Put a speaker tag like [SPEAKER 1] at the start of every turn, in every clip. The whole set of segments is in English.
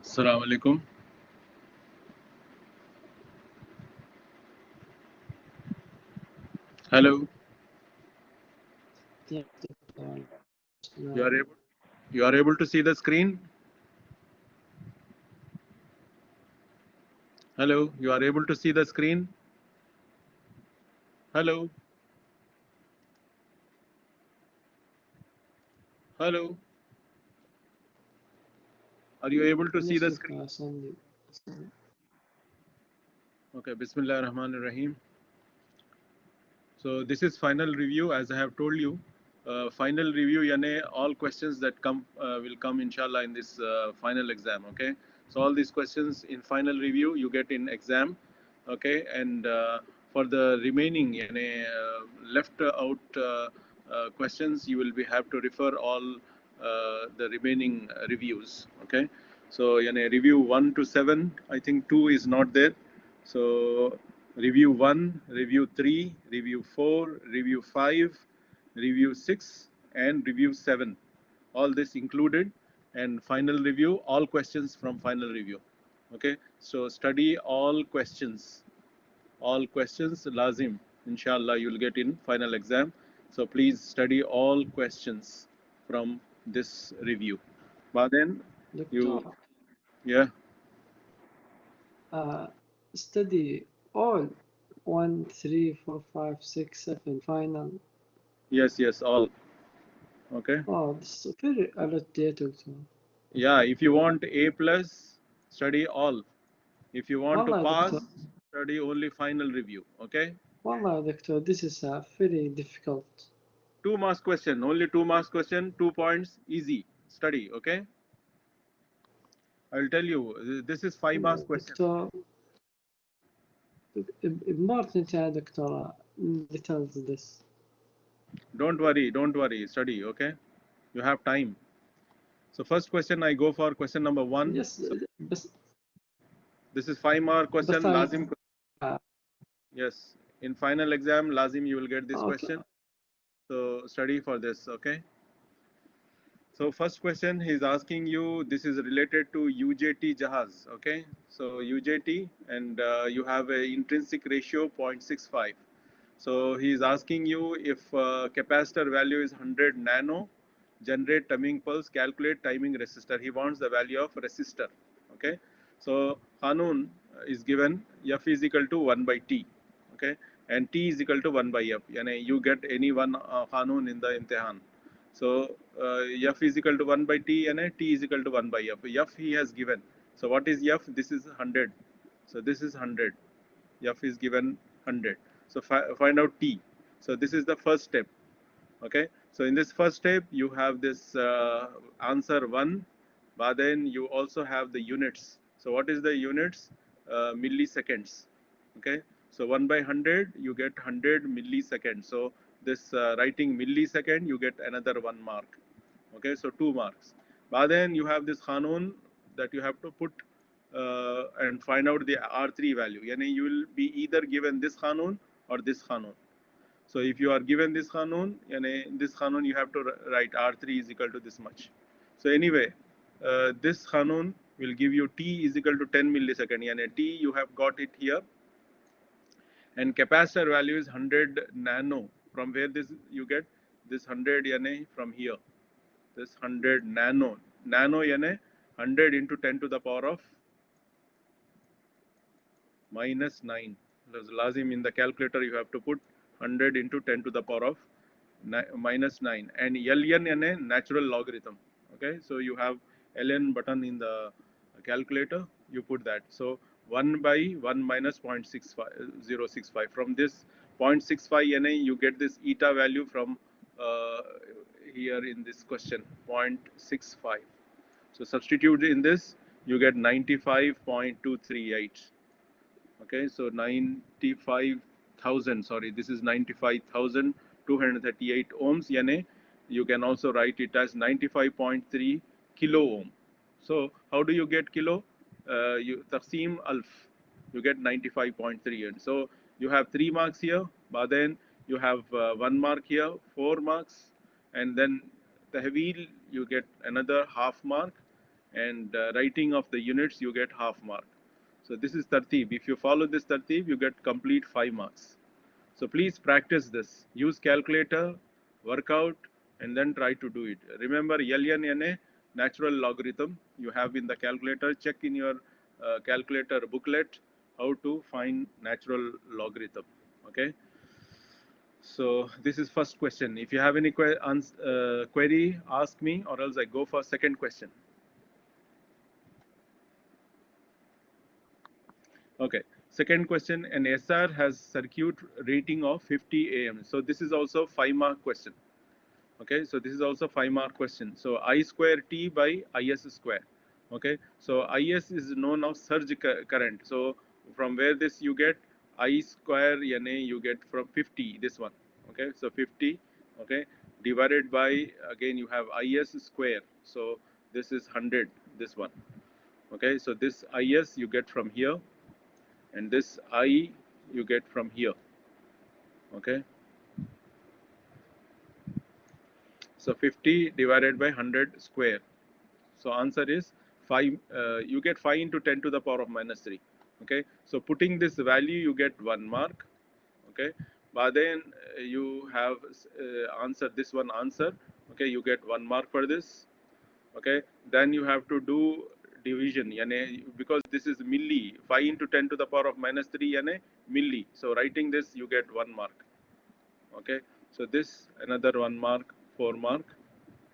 [SPEAKER 1] Assalamu alaikum. Hello.
[SPEAKER 2] Yeah, Dr.
[SPEAKER 1] You are able to see the screen? Hello. You are able to see the screen? Hello. Hello. Are you able to see
[SPEAKER 2] Yes,
[SPEAKER 1] the
[SPEAKER 2] Dr.
[SPEAKER 1] screen?
[SPEAKER 2] Sandy.
[SPEAKER 1] Okay. Bismillah ar-Rahman ar-Rahim. So this is final review, as I have told you. Final review, yane all questions that come will come inshallah in this final exam. Okay. So all these questions in final review you get in exam. Okay. And for the remaining left out questions, you will have to refer all the remaining reviews. Okay. So review 1 to 7. I think 2 is not there. So review 1, review 3, review 4, review 5, review 6, and review 7. All this included, and final review, all questions from final review. Okay, so study all questions. All questions, lazim. Inshallah, you'll get in final exam. So please study all questions from this review. But then
[SPEAKER 2] Doctor,
[SPEAKER 1] you, yeah,
[SPEAKER 2] uh, study all 1, 3, 4, 5, 6, 7 final.
[SPEAKER 1] yes, all. Okay.
[SPEAKER 2] Oh, this is very a lot there, Doctor.
[SPEAKER 1] Yeah, if you want A plus, study all. If you want to
[SPEAKER 2] Wallah,
[SPEAKER 1] pass,
[SPEAKER 2] Doctor.
[SPEAKER 1] study only final review. Okay.
[SPEAKER 2] Wallah, Doctor, this is very difficult.
[SPEAKER 1] 2 marks question, only 2 marks question, 2 points, easy. Study. Okay. I will tell you. This is 5 marks question.
[SPEAKER 2] Doctor, important, Doctor, details this.
[SPEAKER 1] Don't worry. Study. Okay. You have time. So first question, I go for question number 1.
[SPEAKER 2] Yes,
[SPEAKER 1] So
[SPEAKER 2] but
[SPEAKER 1] this is 5 mark question.
[SPEAKER 2] I,
[SPEAKER 1] Lazim.
[SPEAKER 2] uh,
[SPEAKER 1] Yes. In final exam, lazim you will get this
[SPEAKER 2] okay.
[SPEAKER 1] question. So study for this. Okay. So first question he is asking you, this is related to UJT Jahaz, okay? So UJT, and you have a intrinsic ratio 0.65. So he is asking you if capacitor value is 100 nano, generate timing pulse, calculate timing resistor. He wants the value of resistor, okay? So Hanun is given F is equal to 1 by T, okay? And T is equal to 1 by F. Yani you get any one Hanun in the imtihan. So F is equal to 1 by T and T is equal to 1 by F. F he has given. So what is F? This is 100. So this is 100. F is given 100. So find out T. So this is the first step. Okay. So in this first step, you have this answer 1, but then you also have the units. So what is the units? Milliseconds. Okay. So 1 by 100, you get 100 milliseconds. So this writing millisecond, you get another 1 mark. Okay. So 2 marks. But then you have this Hanun that you have to put and find out the R3 value. Yani you will be either given this Hanun or this Hanun. So if you are given this Hanun, this Hanun you have to write R3 is equal to this much. So anyway, this Hanun will give you T is equal to 10 millisecond. T you have got it here, and capacitor value is 100 nano. From where this you get this 100 from here. This 100 nano. Nano 100 into 10 to the power of minus 9. Lazim in the calculator you have to put 100 into 10 to the power of minus 9, and ln a natural logarithm. Okay, so you have ln button in the calculator, you put that. So 1 by 1 minus 0.65. From this 0.65 na you get this eta value from uh, here in this question 0.65. So substitute in this, you get 95.238. Okay, so 95,000, sorry, this is 95,238 ohms. Yani you can also write it as 95.3 kilo ohm. So how do you get kilo? You taqsim alf, you get 95.3. And so you have 3 marks here, but then you have 1 mark here, 4 marks, and then tahweel you get another half mark, and writing of the units, you get half mark. So this is tartib. If you follow this tartib, you get complete 5 marks. So please practice this. Use calculator, work out, and then try to do it. Remember LNNA, natural logarithm. You have in the calculator. Check in your calculator booklet how to find natural logarithm. Okay. So this is first question. If you have any query, ask me, or else I go for second question. Okay. Second question, an SR has circuit rating of 50 AM. So this is also 5-mark question. Okay, so this is also 5-mark question. So I square T by IS square. Okay, so IS is known as surge current. So from where this you get I square NA, you get from 50, this one. Okay, so 50, okay, divided by, again you have IS square. So this is 100, this one. Okay, so this IS you get from here, and this I you get from here. Okay, so 50 divided by 100 square. So answer is 5. You get 5 into 10 to the power of minus 3. Okay. So putting this value, you get 1 mark. Okay. But then you have answer this one answer. Okay. You get 1 mark for this. Okay. Then you have to do division. Yani, because this is milli. 5 into 10 to the power of minus 3 yani milli. So writing this, you get 1 mark. Okay. So this another 1 mark, 4 mark.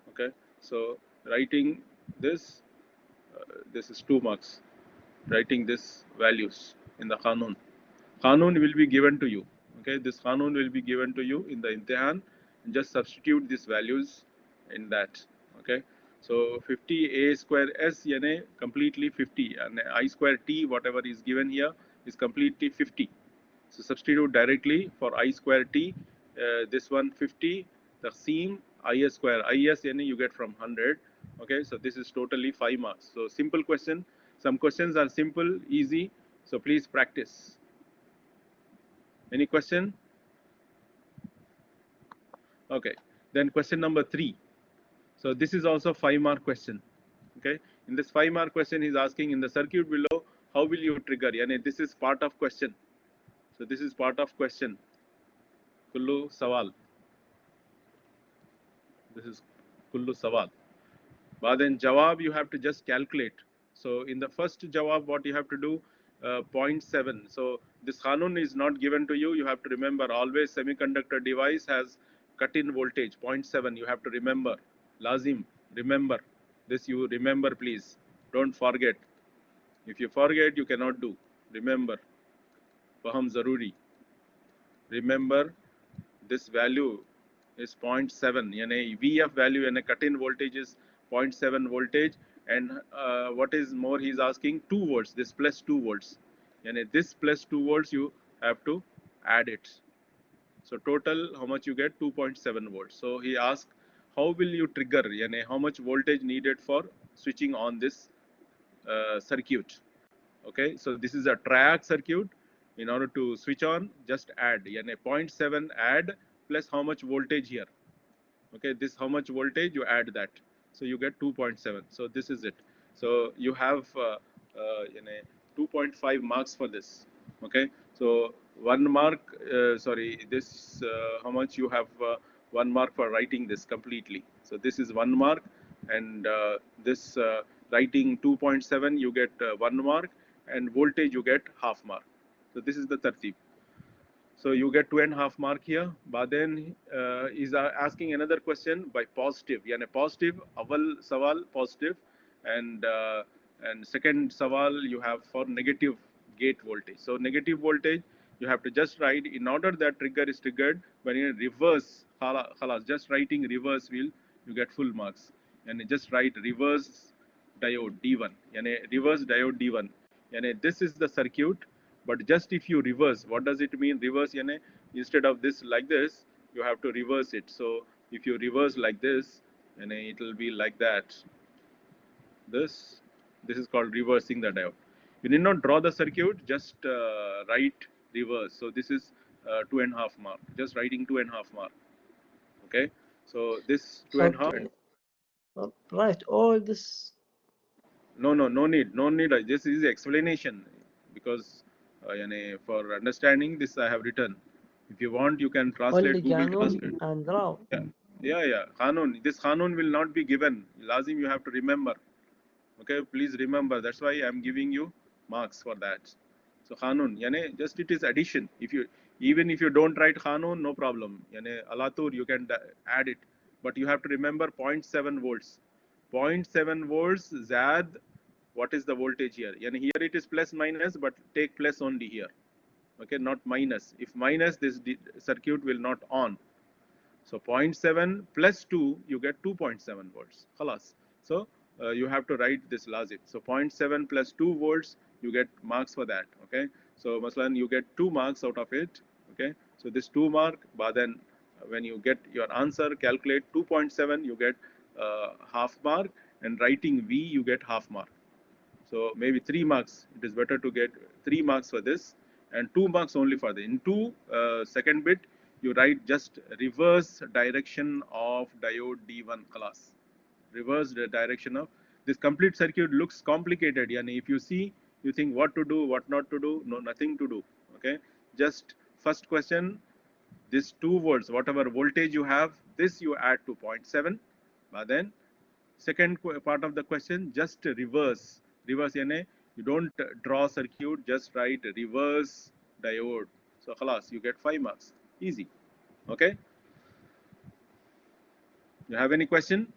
[SPEAKER 1] Okay. So writing this is 2 marks. Writing this values in the Qanun. Qanun will be given to you. Okay, this Qanun will be given to you in the Imtihan. Just substitute these values in that. Okay, so 50 A square S yani completely 50, and I square T whatever is given here is completely 50. So substitute directly for I square T. This one 50. The seam IS square. IS yani you get from 100. Okay, so this is totally 5 marks. So simple question. Some questions are simple, easy. So please practice. Any question? Okay. Then question number 3. So this is also 5-mark question. Okay. In this 5-mark question, he's asking in the circuit below, how will you trigger? Yani this is part of question. So this is part of question. Kullu sawal. This is kullu sawal. But then jawab you have to just calculate. So in the first jawab, what you have to do, 0.7. So this Qanun is not given to you. You have to remember always semiconductor device has cut-in voltage 0.7. You have to remember. Lazim, remember. This you remember, please. Don't forget. If you forget, you cannot do. Remember. Faham zaruri. Remember this value is 0.7. Yani VF value and a cut-in voltage is 0.7 voltage, and what is more, he's asking 2 volts. This plus 2 volts. Yani this plus 2 volts you have to add it. So total how much you get? 2.7 volts. So he asked, how will you trigger? Yani how much voltage needed for switching on this circuit? Okay, so this is a triac circuit. In order to switch on, just add yani 0.7 add plus how much voltage here. Okay, this how much voltage you add that, so you get 2.7. So this is it. So you have 2.5 marks for this. Okay, so 1 mark, sorry, this how much you have 1 mark for writing this completely. So this is 1 mark, and this writing 2.7 you get 1 mark, and voltage you get half mark. So this is the tartib. So you get 2.5 mark here. But then is asking another question by positive. Yani positive, awal sawal positive, and second sawal you have for negative gate voltage. So negative voltage you have to just write. In order that trigger is triggered, when you reverse, khalas, just writing reverse will you get full marks. And just write reverse diode D1. Yani reverse diode D1. Yani this is the circuit, but just if you reverse, what does it mean? Reverse, yani, instead of this like this, you have to reverse it. So if you reverse like this, yani, it will be like that. This is called reversing the diode. You need not draw the circuit, just write reverse. So this is 2.5 mark. Just writing 2.5 mark. Okay. So this 2.5
[SPEAKER 2] Okay. Right, all this
[SPEAKER 1] No need. This is explanation because for understanding this I have written. If you want, you can
[SPEAKER 2] only
[SPEAKER 1] translate Google
[SPEAKER 2] قانون
[SPEAKER 1] Translate.
[SPEAKER 2] and law.
[SPEAKER 1] Yeah. Khanun. This Khanun will not be given. Lazim, you have to remember. Okay, please remember. That's why I'm giving you marks for that. So Khanun, just it is addition. If you even if you don't write Khanun, no problem. Alatur, you can add it, but you have to remember zero point 0.7 volts. 0.7 volts. Zad. What is the voltage here? Here it is plus minus, but take plus only here. Okay, not minus. If minus, this circuit will not on. So zero point 0.7 plus 2, you get 2.7 volts. Khalas. So you have to write this lazim. So 0.7 plus 2 volts, you get marks for that. Okay. So Maslan, you get 2 marks out of it. Okay. So this 2 mark, but then when you get your answer, calculate 2.7, you get half mark, and writing V, you get half mark. So maybe 3 marks. It is better to get 3 marks for this and 2 marks only for the. In 2 second bit, you write just reverse direction of diode D1 class. Reverse the direction of this complete circuit looks complicated. Yani if you see, you think what to do, what not to do. No, nothing to do. Okay, just first question. This 2 volts, whatever voltage you have, this you add to 0.7. But then second part of the question, just reverse यानी you don't draw circuit, just write reverse diode. So khalas, you get 5 marks. Easy. Okay, you have any question?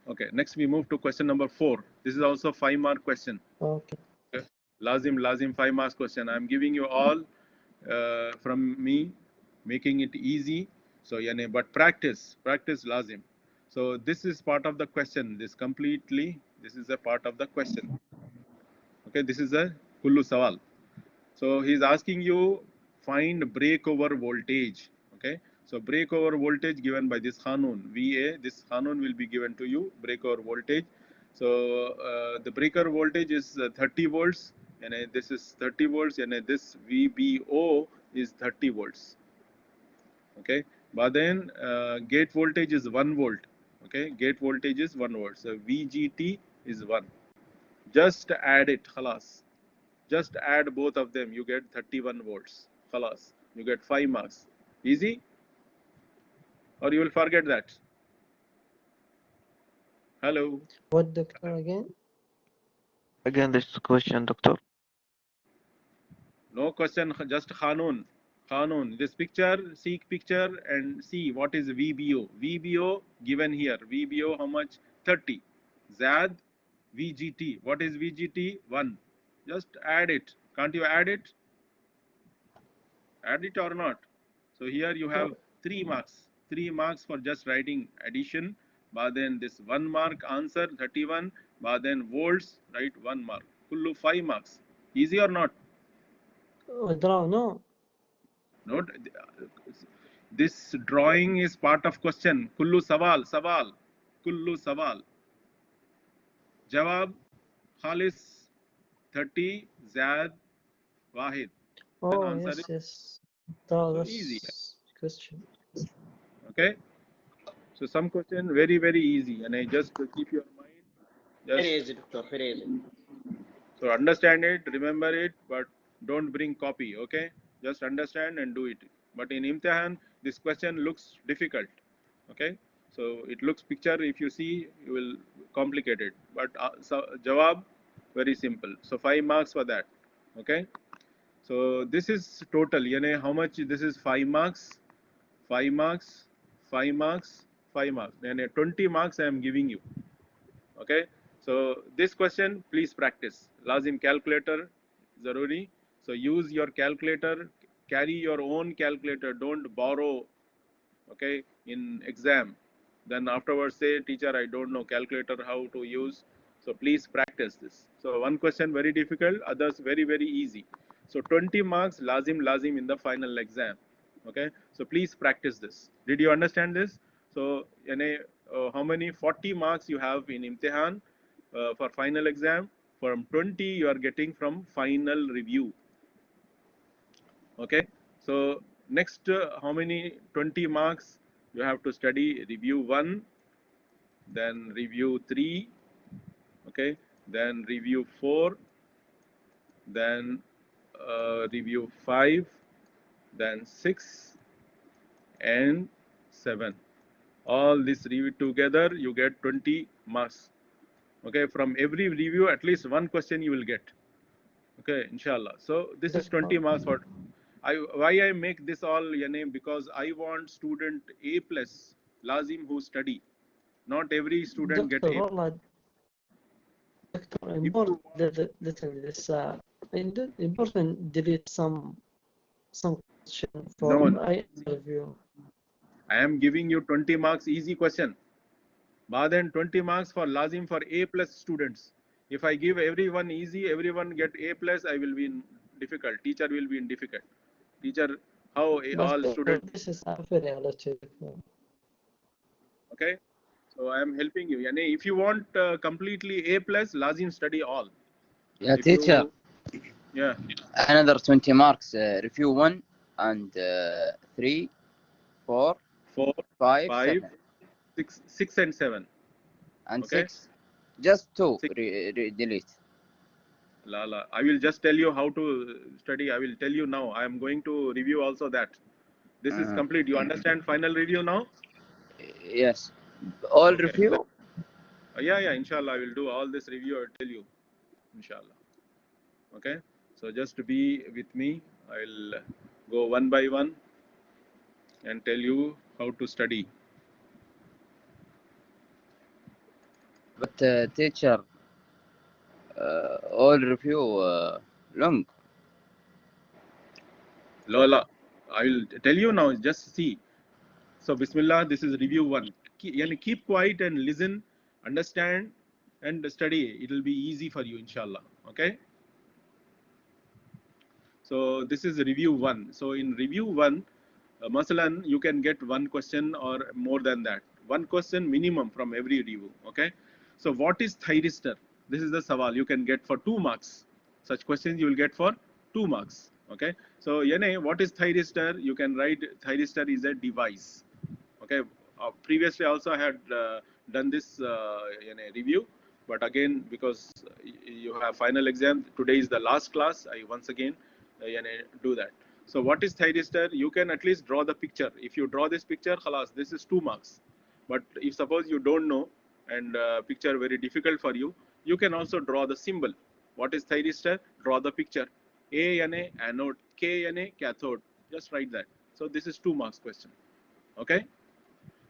[SPEAKER 1] Okay, next we move to question number 4. This is also 5-mark question.
[SPEAKER 2] Okay.
[SPEAKER 1] Okay. Lazim 5 marks question. I'm giving you all from me, making it easy. So but practice lazim. So this is part of the question. This is a part of the question. Okay, this is a kullu sawal. So he's asking you find breakover voltage. Okay, so breakover voltage given by this Khanun VA. This Khanun will be given to you breakover voltage. So the breaker voltage is 30 volts, and this is 30 volts, and this VBO is 30 volts. Okay, but then gate voltage is 1 volt. Okay, gate voltage is 1 volt. So VGT is 1. Just add it. Khalas. Just add both of them, you get 31 volts. Khalas. You get 5 marks. Easy? Or you will forget that? Hello?
[SPEAKER 2] What, doctor, again?
[SPEAKER 3] Again, this question, doctor.
[SPEAKER 1] No question, just Khanun. Khanun. This picture, seek picture and see what is VBO. VBO given here. VBO how much? 30. Zad, VGT. What is VGT? 1. Just add it. Can't you add it? Add it or not? So here you have 3 marks. 3 marks for just writing addition. But then this 1 mark answer 31. But then volts, right? 1 mark. Kullu 5 marks. Easy or not?
[SPEAKER 2] Draw, no.
[SPEAKER 1] Note this drawing is part of question. Kullu sawal. Kullu sawal. Jawab Khalis 30 Zad Wahid. Then
[SPEAKER 2] Oh,
[SPEAKER 1] answer
[SPEAKER 2] yes,
[SPEAKER 1] is
[SPEAKER 2] yes. Draw
[SPEAKER 1] so easy.
[SPEAKER 2] this question.
[SPEAKER 1] Okay. So some question very easy, and I just keep your mind
[SPEAKER 4] Very
[SPEAKER 1] just
[SPEAKER 4] easy, doctor. Very easy.
[SPEAKER 1] so understand it, remember it, but don't bring copy. Okay, just understand and do it. But in imtihan, this question looks difficult. Okay, so it looks picture. If you see, you will complicate it. But so jawab very simple. So 5 marks for that. Okay. So this is total. How much? This is 5 marks. 5 marks. 5 marks. 5 marks. Then 20 marks I am giving you. Okay, so this question please practice. Lazim calculator zaruri. So use your calculator, carry your own calculator, don't borrow. Okay, in exam, then afterwards say teacher I don't know calculator how to use. So please practice this. So one question very difficult, others very easy. So 20 marks lazim in the final exam. Okay, so please practice this. Did you understand this? So how many 40 marks you have in imtihan for final exam? From 20 you are getting from final review. Okay, so next how many 20 marks you have to study review 1, then review 3, okay, then review 4, then review 5, then 6 and 7. All this review together, you get 20 marks. Okay, from every review, at least one question you will get. Okay, inshallah. So this is 20 marks for. Why I make this all yani, because I want student A plus lazim who study. Not every student get
[SPEAKER 2] Doctor,
[SPEAKER 1] A.
[SPEAKER 2] والله Doctor,
[SPEAKER 1] If you
[SPEAKER 2] important, listen to this. Important delete some question for
[SPEAKER 1] no,
[SPEAKER 2] I review.
[SPEAKER 1] I am giving you 20 marks easy question. But then 20 marks for lazim for A plus students. If I give everyone easy, everyone get A plus, I will be in difficult. Teacher will be in difficult. Teacher, how
[SPEAKER 2] But
[SPEAKER 1] all
[SPEAKER 2] Doctor,
[SPEAKER 1] students.
[SPEAKER 2] this is unfair على Doctor.
[SPEAKER 1] Okay, so I am helping you. Yani, if you want completely A plus, lazim study all.
[SPEAKER 4] Yeah,
[SPEAKER 1] If
[SPEAKER 4] teacher.
[SPEAKER 1] you, yeah,
[SPEAKER 4] Another 20 marks. Review 1 and 3, 4,
[SPEAKER 1] 4,
[SPEAKER 4] 5,
[SPEAKER 1] 5,
[SPEAKER 4] 7,
[SPEAKER 1] 6 and 7.
[SPEAKER 4] and
[SPEAKER 1] Okay,
[SPEAKER 4] 6. Just 2
[SPEAKER 1] 6.
[SPEAKER 4] delete.
[SPEAKER 1] Lala, I will just tell you how to study. I will tell you now. I am going to review also that. This is complete. You understand final review now?
[SPEAKER 4] Yes. All
[SPEAKER 1] Okay.
[SPEAKER 4] review?
[SPEAKER 1] Yeah, inshallah. I will do all this review. I'll tell you, inshallah. Okay. So just to be with me, I'll go one by one and tell you how to study.
[SPEAKER 4] But teacher, all review long.
[SPEAKER 1] Lola, I will tell you now. Just see. So, Bismillah, this is review 1. Keep quiet and listen, understand, and study. It will be easy for you, inshallah. Okay. So, this is review 1. So, in review 1, Masalan, you can get one question or more than that. One question minimum from every review. Okay. So, what is thyristor? This is the sawal you can get for 2 marks. Such questions you will get for 2 marks. Okay. So, what is thyristor? You can write thyristor is a device. Okay, previously also I had done this review, but again because you have final exam, today is the last class, I once again do that. So what is thyristor? You can at least draw the picture. If you draw this picture, khalas, this is 2 marks. But if suppose you don't know and picture very difficult for you, you can also draw the symbol. What is thyristor? Draw the picture. A anode, K cathode. Just write that. So this is 2 marks question. Okay.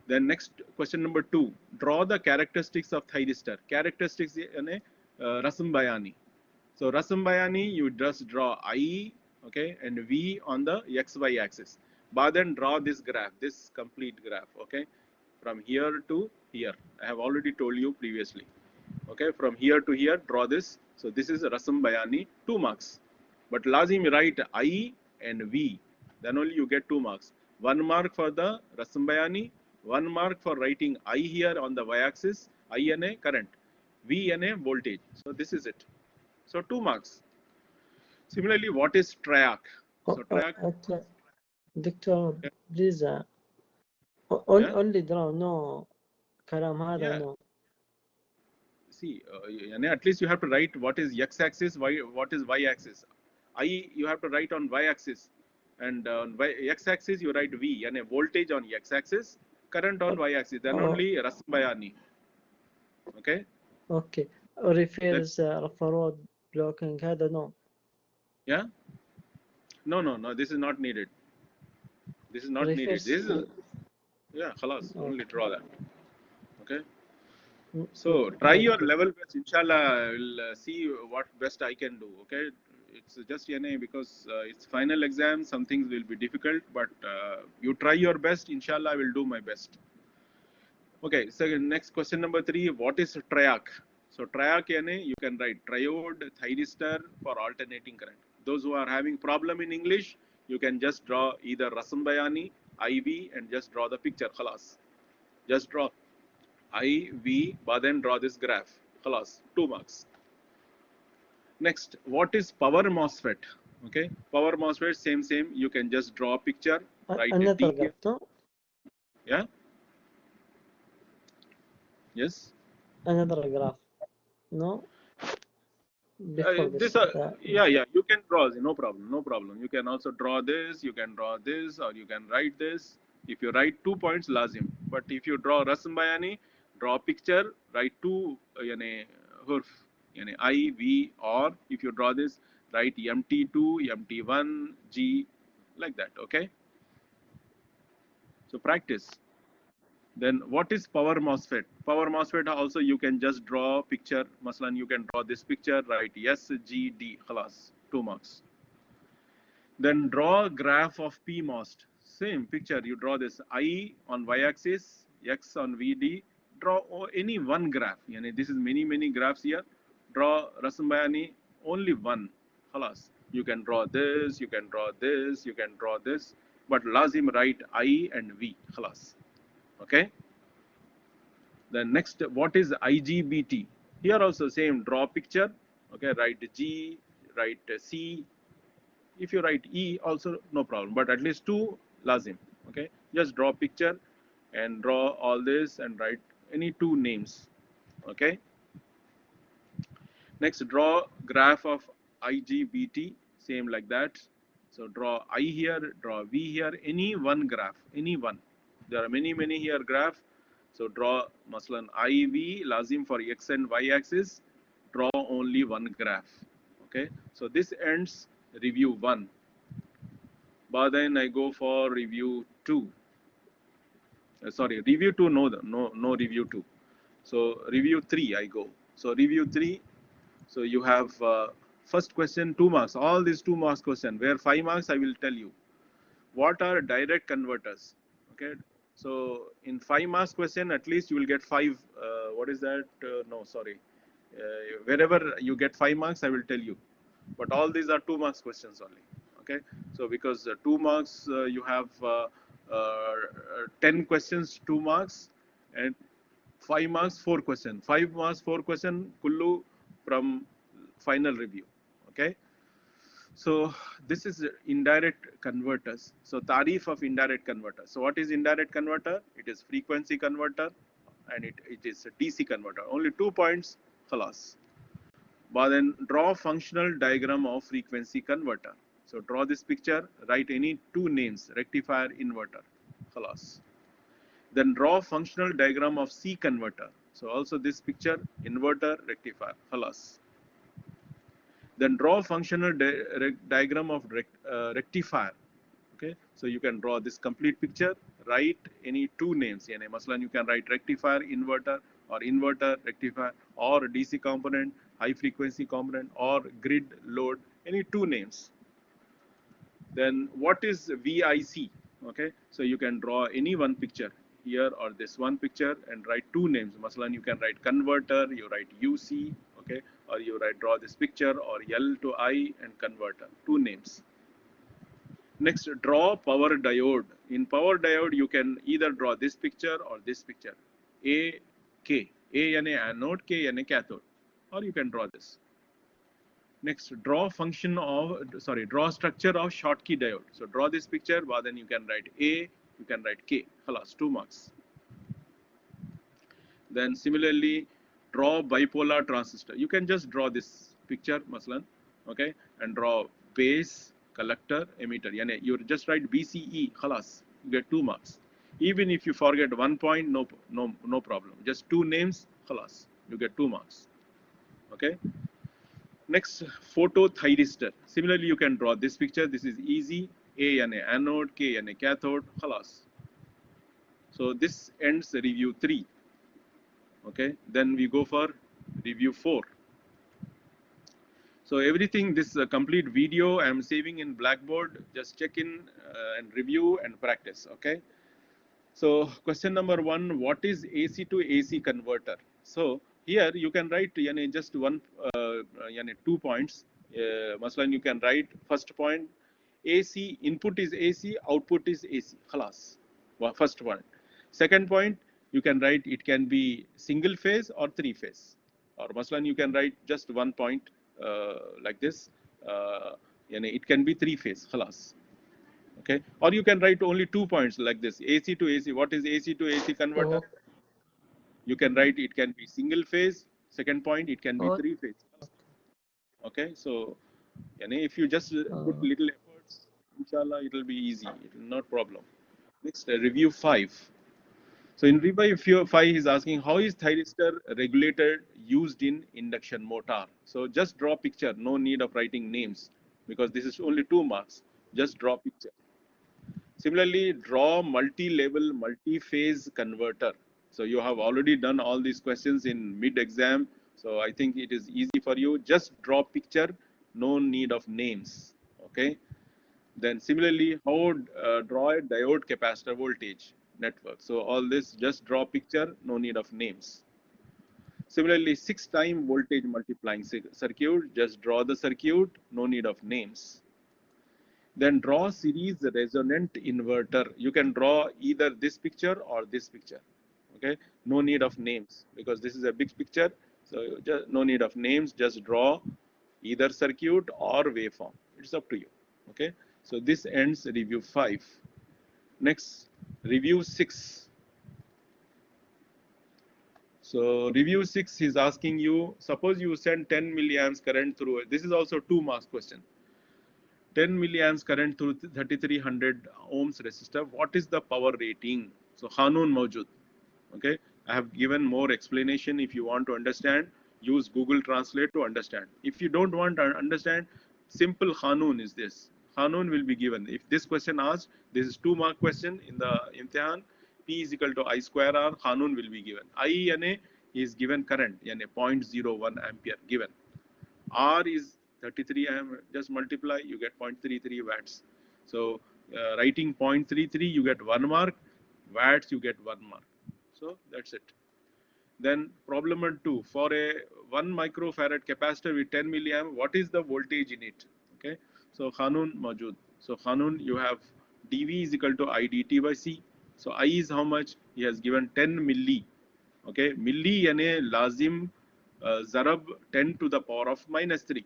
[SPEAKER 1] Then next question number 2, draw the characteristics of thyristor. Characteristics Rasam Bayani. So Rasam Bayani, you just draw I, okay, and V on the XY axis. But then draw this graph, this complete graph, okay, from here to here. I have already told you previously. Okay, from here to here, draw this. So this is Rasam Bayani, 2 marks. But lazim write I and V, then only you get 2 marks. 1 mark for the Rasam Bayani, 1 mark for writing I here on the y-axis, I and a current, V and a voltage. So this is it. So 2 marks. Similarly, what is triac? So triac.
[SPEAKER 2] Doctor,
[SPEAKER 1] Yeah.
[SPEAKER 2] please
[SPEAKER 1] Yeah.
[SPEAKER 2] only draw, no كلام هذا,
[SPEAKER 1] Yeah.
[SPEAKER 2] no.
[SPEAKER 1] See, at least you have to write what is x-axis, what is y-axis. I you have to write on y-axis, and on x-axis you write V and a voltage on x-axis, current on y-axis. Then only Rasam Bayani. Okay.
[SPEAKER 2] Okay. Refers forward blocking هذا, no.
[SPEAKER 1] Yeah. No. This is not needed. This is not needed. This is yeah. Khalas. Only draw that. Okay. So try your level best. Inshallah, I will see what best I can do. Okay, it's just because it's final exam. Some things will be difficult, but you try your best. Inshallah, I will do my best. Okay. So next question number 3. What is triac? So triac you can write triode thyristor for alternating current. Those who are having problem in English, you can just draw either Rasam Bayani, IV, and just draw the picture. Khalas. Just draw I, V, but then draw this graph. Khalas, 2 marks. Next, what is power MOSFET? Okay, power MOSFET, same. You can just draw a picture, write a
[SPEAKER 2] another
[SPEAKER 1] T here.
[SPEAKER 2] doctor.
[SPEAKER 1] Yeah. Yes.
[SPEAKER 2] Another graph. No, before
[SPEAKER 1] This,
[SPEAKER 2] this.
[SPEAKER 1] yeah, you can draw, no problem, no problem. You can also draw this, you can draw this, or you can write this. If you write 2 points, lazim. But if you draw Rasm Bayani, draw a picture, write two, hurf, I, V, or if you draw this, write MT2, MT1, G, like that, okay? So practice. Then what is power MOSFET? Power MOSFET also you can just draw a picture. Maslan, you can draw this picture, write S, G, D, khalas, 2 marks. Then draw a graph of PMOS. Same picture, you draw this I on y-axis, X on VD. Draw any one graph. This is many graphs here. Draw Rasm Bayani, only one. Khalas. You can draw this, you can draw this, you can draw this. But lazim write I and V. Khalas. Okay. Then next, what is IGBT? Here also same, draw picture. Okay, write G, write C. If you write E also no problem, but at least two lazim. Okay, just draw picture and draw all this and write any two names. Okay. Next, draw graph of IGBT, same like that. So draw I here, draw V here, any one graph, any one. There are many here graph. So draw Maslan IV, lazim for X and Y axis, draw only one graph. Okay, so this ends review 1. But then I go for review 2. Sorry, review 2, no review 2. So review 3 I go. So review 3, so you have first question 2 marks. All these 2 marks question. Where 5 marks I will tell you. What are direct converters? Okay. So in 5 marks question, at least you will get 5. What is that? No, sorry. Wherever you get 5 marks, I will tell you. But all these are 2 marks questions only. Okay. So because 2 marks, you have 10 questions, 2 marks, and 5 marks, 4 questions. 5 marks, 4 question, kullu from final review. Okay. So this is indirect converters. So tarif of indirect converter. So what is indirect converter? It is frequency converter and it is a DC converter. Only 2 points, khalas. But then draw functional diagram of frequency converter. So draw this picture, write any 2 names, rectifier, inverter, khalas. Then draw functional diagram of C converter. So also this picture, inverter, rectifier, khalas. Then draw functional diagram of rectifier. Okay, so you can draw this complete picture, write any 2 names. Maslan, you can write rectifier, inverter, or inverter, rectifier, or DC component, high frequency component, or grid load, any 2 names. Then what is VIC? Okay, so you can draw any one picture here or this one picture and write 2 names. Maslan, you can write converter, you write UC, okay, or you write draw this picture, or L to I and converter, 2 names. Next, draw power diode. In power diode, you can either draw this picture or this picture. A, K. A यानी anode, K यानी cathode. Or you can draw this. Next, draw function of, draw structure of Schottky diode. So draw this picture, but then you can write A, you can write K. Khalas, 2 marks. Then similarly, draw bipolar transistor. You can just draw this picture, maslan, okay, and draw base, collector, emitter. Yani you just write BCE, khalas, you get 2 marks. Even if you forget 1 point, no problem. Just 2 names, khalas, you get 2 marks. Okay. Next, photothyristor. Similarly, you can draw this picture. This is easy. A yani anode, K yani cathode, khalas. So this ends review 3. Okay, then we go for review 4. So everything, this complete video I am saving in Blackboard. Just check in and review and practice. Okay. So question number 1, what is AC to AC converter? So here you can write just 2 points. Maslan, you can write first point, AC input is AC, output is AC. Khalas. First point. Second point, you can write it can be single phase or 3 phase. Or Maslan, you can write just 1 point like this. It can be 3 phase. Khalas. Okay, or you can write only 2 points like this, AC to AC. What is AC to AC converter? you can write it can be single phase. Second point, it can be
[SPEAKER 2] Oh,
[SPEAKER 1] 3 phase. Okay, so if you just put
[SPEAKER 2] uh,
[SPEAKER 1] little efforts, inshallah, it will be easy. It will not problem. Next, review 5. So in review 5, he's asking how is thyristor regulator used in induction motor. So just draw picture. No need of writing names because this is only 2 marks. Just draw picture. Similarly, draw multi-level, multi-phase converter. So you have already done all these questions in mid-exam. So I think it is easy for you. Just draw picture, no need of names. Okay. Then similarly, how draw a diode capacitor voltage network. So all this, just draw picture, no need of names. Similarly, 6-time voltage multiplying circuit, just draw the circuit, no need of names. Then draw series resonant inverter. You can draw either this picture or this picture. Okay, no need of names because this is a big picture. So just no need of names. Just draw either circuit or waveform. It's up to you. Okay, so this ends review 5. Next, review 6. So review 6 is asking you, suppose you send 10 milliamps current through, this is also 2 marks question. 10 milliamps current through 3300 ohms resistor. What is the power rating? So Hanun Mawjud. Okay, I have given more explanation. If you want to understand, use Google Translate to understand. If you don't want to understand, simple Hanun is this. Hanun will be given. If this question asked, this is 2 mark question in the imtihan. P is equal to I square R. Hanun will be given. I यानी is given current यानी 0.01 ampere given. R is 33 amp, just multiply, you get 0.33 watts. So writing 0.33, you get 1 mark, watts, you get 1 mark. So that's it. Then problem number 2, for a 1 microfarad capacitor with 10 milliamp, what is the voltage in it? Okay, so Khanun Majud. So Khanun, you have dV is equal to I dt by C. So I is how much? He has given 10 milli. Okay, milli यानी lazim zarab 10 to the power of minus 3.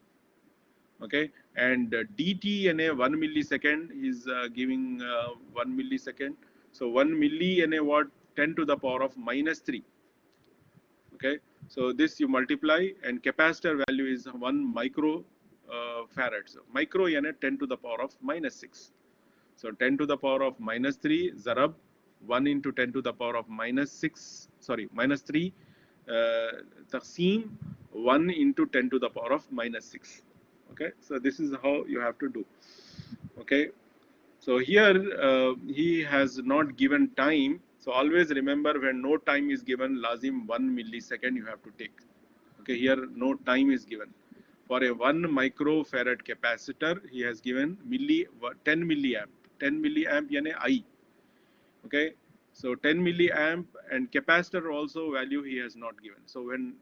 [SPEAKER 1] Okay, and dt यानी 1 millisecond is giving 1 millisecond. So 1 milli यानी what? 10 to the power of minus 3. Okay, so this you multiply and capacitor value is 1 micro farad. So micro यानी 10 to the power of minus 6. So 10 to the power of minus 3 zarab 1 into 10 to the power of minus 6, sorry, minus 3 taqseem 1 into 10 to the power of minus 6. Okay, so this is how you have to do. Okay, so here he has not given time. So always remember, when no time is given, lazim 1 millisecond you have to take. Okay, here no time is given. For a 1 microfarad capacitor, he has given 10 milliamp. 10 milliamp यानी I. Okay, so 10 milliamp, and capacitor also value he has not given. So when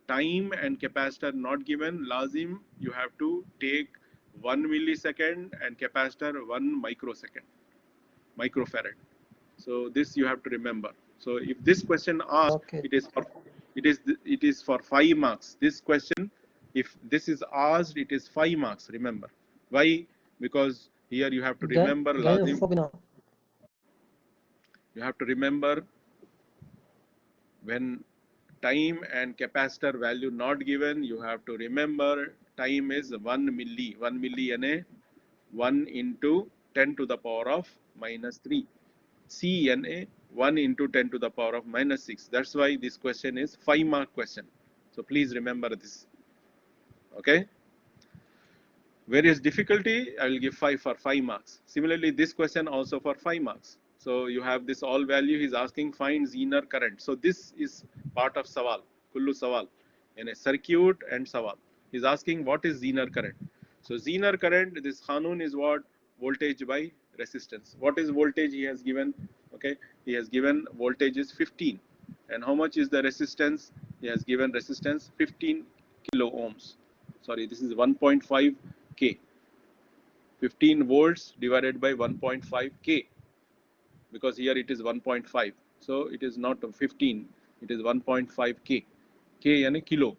[SPEAKER 1] time and capacitor not given, lazim you have to take 1 millisecond and capacitor 1 microfarad. So this you have to remember. So if this question asked,
[SPEAKER 2] okay.
[SPEAKER 1] it is for 5 marks. This question, if this is asked, it is 5 marks. Remember why? Because here you have to remember lazim. You have to remember, when time and capacitor value not given, you have to remember time is 1 milli. 1 milli यानी 1 into 10 to the power of minus 3. C यानी 1 into 10 to the power of minus 6. That's why this question is 5 mark question. So please remember this. Okay. Various difficulty, I will give 5 for 5 marks. Similarly, this question also for 5 marks. So you have this all value. He's asking find Zener current. So this is part of Sawal, Kullu Sawal, in a circuit and Sawal. He's asking what is Zener current. So Zener current, this Khanun is what? Voltage by resistance. What is voltage he has given? Okay, he has given voltage is 15. And how much is the resistance? He has given resistance 15 kilo ohms. Sorry, this is 1.5 K. 15 volts divided by 1.5 K, because here it is 1.5. So it is not 15, it is 1.5 K. K यानी kilo.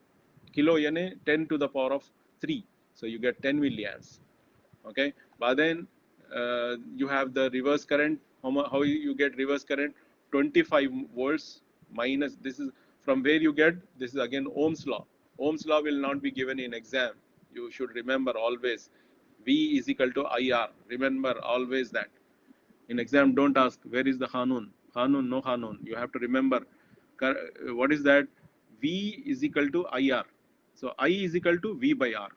[SPEAKER 1] Kilo यानी 10 to the power of 3. So you get 10 milliamps. Okay. But then you have the reverse current. How you get reverse current? 25 volts minus, this is from where you get, this is again Ohm's law. Ohm's law will not be given in exam. You should remember always V is equal to IR. Remember always that. In exam, don't ask where is the Hanun. Hanun, no Hanun. You have to remember what is that? V is equal to IR. So I is equal to V by R.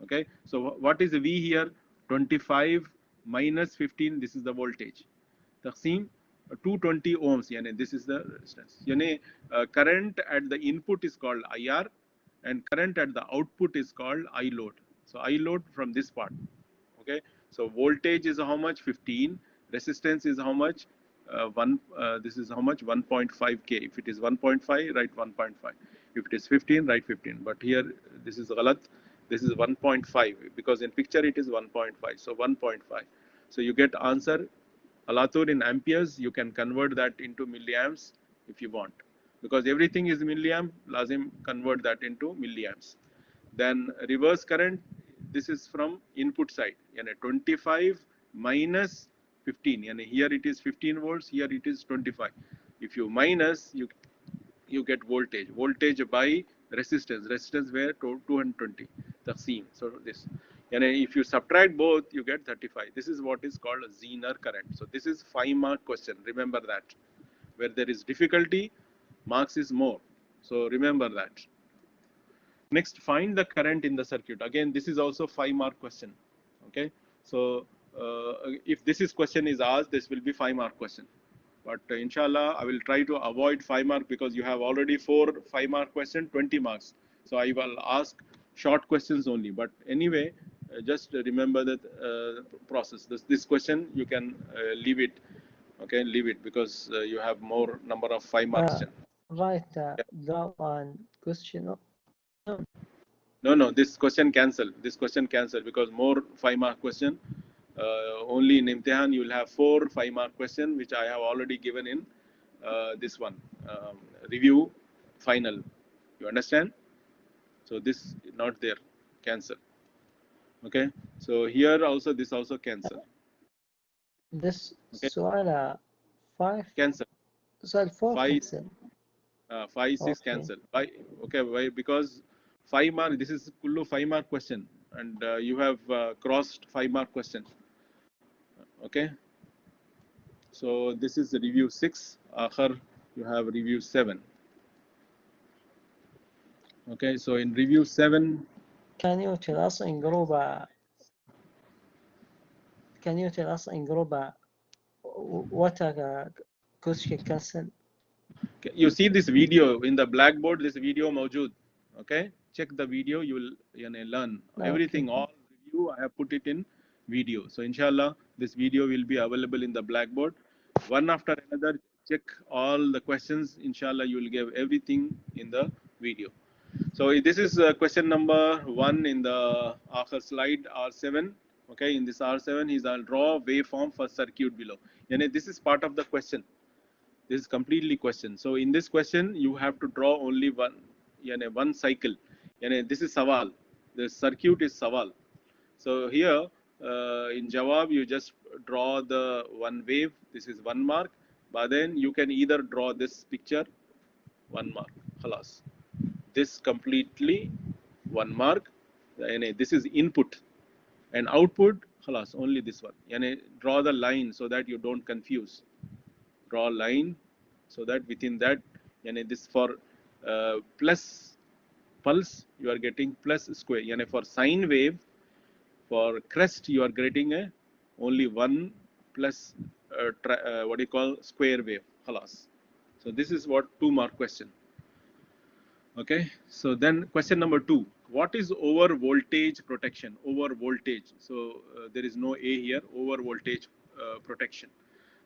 [SPEAKER 1] Okay. So what is V here? 25 minus 15. This is the voltage. Taqsim 220 ohms. Yani this is the resistance. Yani current at the input is called IR, and current at the output is called I load. So I load from this part. Okay, so voltage is how much? 15. Resistance is how much? This is how much? 1.5k. If it is 1.5, write 1.5. If it is 15, write 15. But here this is galat. This is 1.5 because in picture it is 1.5. So 1.5. So you get answer Alatur in amperes. You can convert that into milliamps if you want, because everything is milliamp. Lazim convert that into milliamps. Then reverse current, this is from input side. 25 minus 15. Here it is 15 volts, here it is 25. If you minus, you get voltage. Voltage by resistance. Resistance where 220. Taqsim. So this. If you subtract both, you get 35. This is what is called a Zener current. So this is 5-mark question. Remember that. Where there is difficulty, marks is more. So remember that. Next, find the current in the circuit. Again, this is also 5-mark question. Okay, so if this is question is asked, this will be 5-mark question. But inshallah, I will try to avoid 5-mark because you have already 4 5-mark question, 20 marks. So I will ask short questions only. But anyway, just remember that process. This question you can leave it. Okay, leave it because you have more number of 5-mark questions.
[SPEAKER 2] Right, that one question.
[SPEAKER 1] No, this question cancel. This question cancel because more 5-mark question. Only in Imtihan you will have 4 5-mark question, which I have already given in this one review final. You understand? So this not there. Cancel. Okay. So here also this also cancel.
[SPEAKER 2] This
[SPEAKER 1] Okay.
[SPEAKER 2] سؤال 5
[SPEAKER 1] Cancel.
[SPEAKER 2] سؤال 4
[SPEAKER 1] 5
[SPEAKER 2] cancel.
[SPEAKER 1] 5 6
[SPEAKER 2] Okay.
[SPEAKER 1] cancel. Why? Okay. Why? Because 5-mark. This is kullu 5-mark question, and you have crossed 5-mark question. Okay. So this is review 6. Akhar, you have review 7. Okay, so in review 7,
[SPEAKER 2] Can you tell us in group? Can you tell us in group what question cancel?
[SPEAKER 1] you see this video in the blackboard. This video mawjood. Okay, check the video. You will learn everything.
[SPEAKER 2] Okay.
[SPEAKER 1] All review I have put it in video. So inshallah, this video will be available in the blackboard. One after another, check all the questions. Inshallah, you will get everything in the video. So this is question number 1 in the Akhar slide R7. Okay, in this R7, he's I'll draw waveform for circuit below. This is part of the question. This is completely question. So in this question, you have to draw only one cycle. This is Sawal. The circuit is Sawal. So here in Jawab, you just draw the one wave. This is 1 mark. But then you can either draw this picture, 1 mark. Khalas. This completely 1 mark. This is input, and output. Khalas, only this one. Draw the line so that you don't confuse. Draw a line so that within that, this for plus pulse, you are getting plus square. For sine wave, for crest, you are getting only 1 plus what do you call square wave. Khalas. So this is what 2-mark question. Okay, so then question number 2. What is over voltage protection? Over voltage. So there is no A here. Over voltage protection.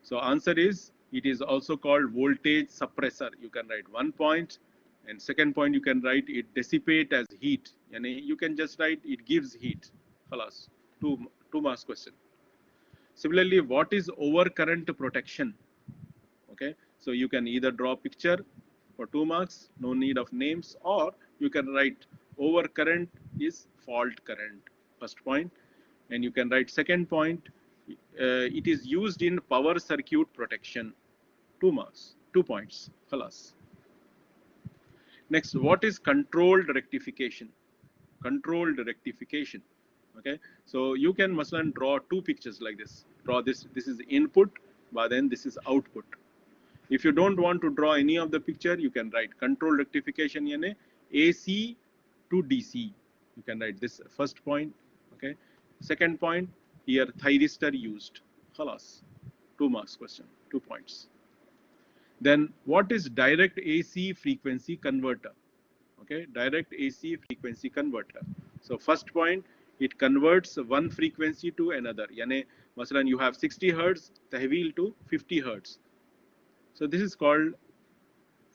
[SPEAKER 1] So answer is, it is also called voltage suppressor. You can write 1 point, and second point you can write it dissipate as heat. You can just write it gives heat. Khalas. 2 marks question. Similarly, what is over current protection? Okay, so you can either draw a picture for 2 marks, no need of names, or you can write over current is fault current, first point, and you can write second point, it is used in power circuit protection, 2 marks. 2 points. Khalas. Next, what is controlled rectification? Controlled rectification. Okay, so you can maslan draw two pictures like this. Draw this. This is input, but then this is output. If you don't want to draw any of the picture, you can write control rectification yane AC to DC. You can write this first point. Okay. Second point, here thyristor used. Khalas. 2 marks question. 2 points. Then what is direct AC frequency converter? Okay, direct AC frequency converter. So first point, it converts one frequency to another. Yani, masalan, you have 60 hertz, tahweel to 50 hertz. So this is called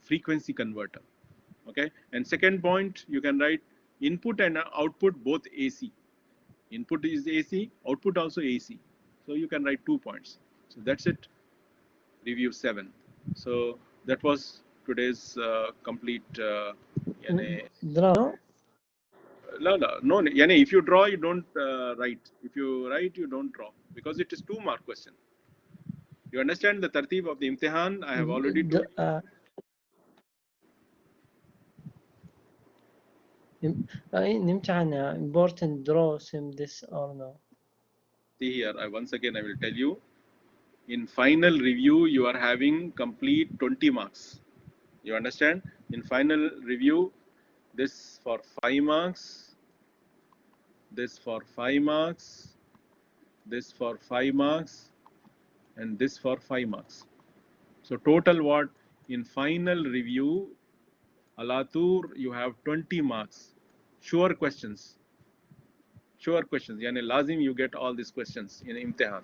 [SPEAKER 1] frequency converter. Okay, and second point, you can write input and output both AC. Input is AC, output also AC. So you can write 2 points. So that's it. Review 7. So that was today's complete.
[SPEAKER 2] Draw.
[SPEAKER 1] No, yani if you draw, you don't write. If you write, you don't draw because it is 2 mark question. You understand the tartib of the imtihan? I have already told you.
[SPEAKER 2] Imtihan, important draw sim this or no?
[SPEAKER 1] See here, once again I will tell you. In final review, you are having complete 20 marks. You understand? In final review, this for 5 marks, this for 5 marks, this for 5 marks, and this for 5 marks. So total what? In final review, Alatur, you have 20 marks. Sure questions. Sure questions. Yani lazim you get all these questions in imtihan.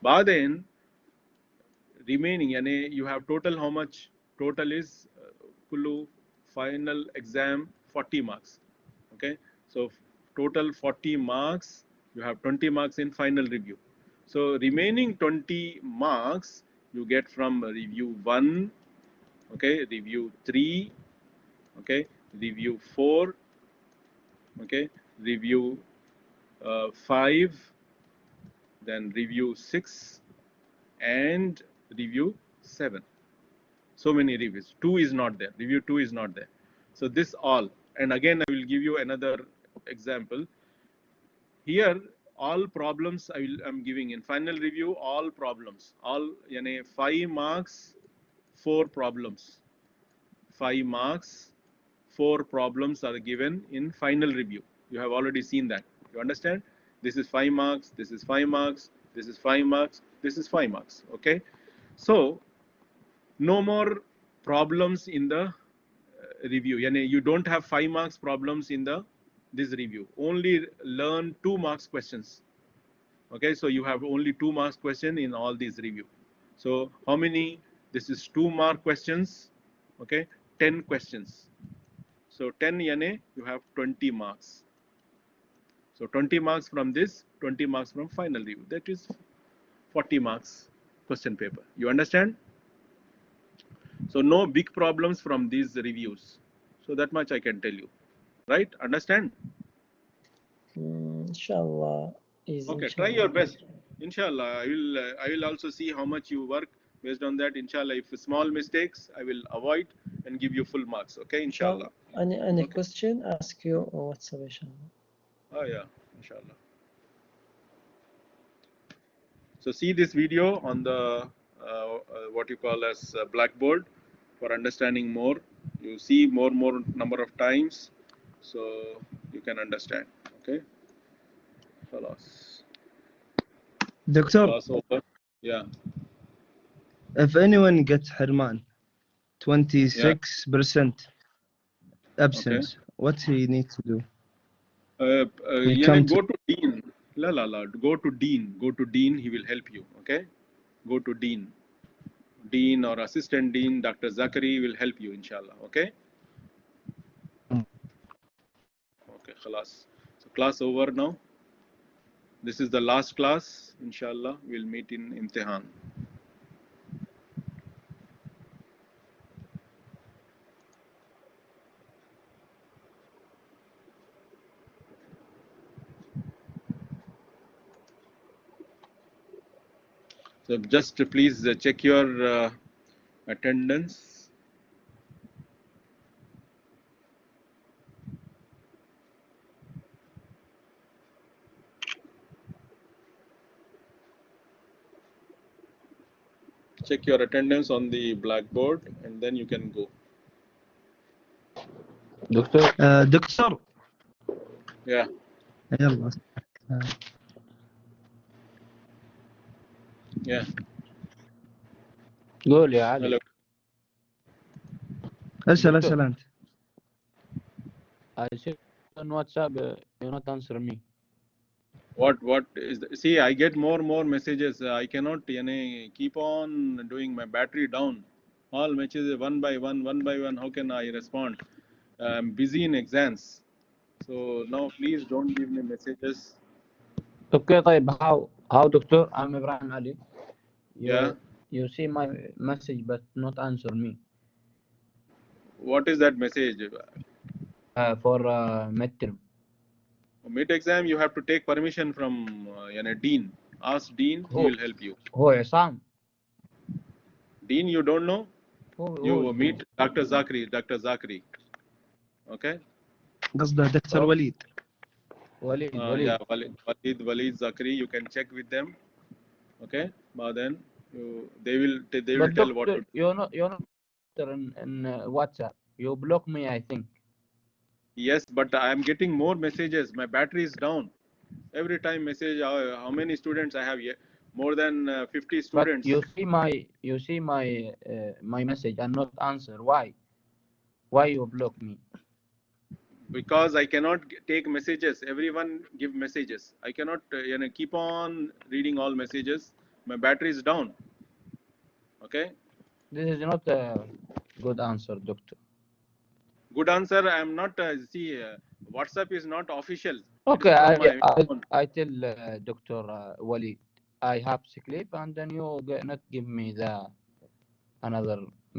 [SPEAKER 1] Baden, remaining, yani you have total how much? Total is kullu final exam 40 marks. Okay, so total 40 marks. You have 20 marks in final review. So remaining 20 marks you get from review 1, okay, review 3, okay, review 4, okay, review 5, then review 6, and review 7. So many reviews. 2 is not there. Review 2 is not there. So this all. And again, I will give you another example. Here, all problems I'm giving in final review. All problems. All 5 marks, 4 problems. 5 marks, 4 problems are given in final review. You have already seen that. You understand? This is 5 marks. This is 5 marks. This is 5 marks. This is 5 marks. Okay. So no more problems in the review. You don't have 5 marks problems in this review. Only learn 2 marks questions. Okay, so you have only 2 marks question in all these review. So how many? This is 2 mark questions. Okay, 10 questions. So 10 you have 20 marks. So 20 marks from this, 20 marks from final review. That is 40 marks question paper. You understand? So no big problems from these reviews. So that much I can tell you. Right? Understand?
[SPEAKER 2] Inshallah. Easy.
[SPEAKER 1] Okay,
[SPEAKER 2] Inshallah.
[SPEAKER 1] try your best. Inshallah, I will also see how much you work. Based on that, inshallah, if small mistakes, I will avoid and give you full marks. Okay, inshallah.
[SPEAKER 2] Any
[SPEAKER 1] Okay.
[SPEAKER 2] question, ask you on WhatsApp, inshallah.
[SPEAKER 1] Oh yeah, inshallah. So see this video on the what you call as Blackboard for understanding more. You see more number of times, so you can understand. Okay. Khalas.
[SPEAKER 5] Doctor,
[SPEAKER 1] Class over. Yeah.
[SPEAKER 5] if anyone gets Herman, 26% absence, what he needs to do? He come
[SPEAKER 1] Go to Dean. Go to Dean. Go to Dean. He will help you. Okay. Go to Dean. Dean or Assistant Dean, Dr. Zakari will help you, inshallah. Okay. Okay. Khalas. So class over now. This is the last class. Inshallah, we'll meet in Imtihan. So just please check your attendance. Check your attendance on the blackboard and then you can go.
[SPEAKER 6] دكتور
[SPEAKER 5] دكتور
[SPEAKER 1] Yeah.
[SPEAKER 5] يلا
[SPEAKER 1] Yeah.
[SPEAKER 6] قول يا علي.
[SPEAKER 1] Hello.
[SPEAKER 5] اسأل أنت.
[SPEAKER 6] I said on WhatsApp you not answer me.
[SPEAKER 1] What is see, I get more messages. I cannot keep on doing. My battery down. All messages one by one. How can I respond? I'm busy in exams. So now please don't give me messages.
[SPEAKER 6] Okay, طيب how دكتور I'm Ibrahim Ali.
[SPEAKER 1] Yeah.
[SPEAKER 6] You see my message but not answer me.
[SPEAKER 1] What is that message?
[SPEAKER 6] For midterm.
[SPEAKER 1] Mid exam you have to take permission from dean. Ask dean, he will help you.
[SPEAKER 6] هو عصام.
[SPEAKER 1] Dean you don't know?
[SPEAKER 6] هو
[SPEAKER 1] You meet Dr. Zakri. Okay?
[SPEAKER 5] قصده دكتور وليد.
[SPEAKER 6] وليد.
[SPEAKER 1] Yeah, Walid Zakri, you can check with them. Okay? But then they will tell what to do.
[SPEAKER 6] You're not in WhatsApp. You block me, I think.
[SPEAKER 1] Yes, but I am getting more messages. My battery is down. Every time message, how many students I have here? More than 50 students.
[SPEAKER 6] But you see my my message and not answer. Why? Why you block me?
[SPEAKER 1] Because I cannot take messages. Everyone give messages. I cannot keep on reading all messages. My battery is down. Okay?
[SPEAKER 6] This is not a good answer, doctor.
[SPEAKER 1] Good answer. I am not. WhatsApp is not official.
[SPEAKER 6] Okay,
[SPEAKER 1] phone.
[SPEAKER 6] I tell Dr. Walid I have sleep and then you not give me the another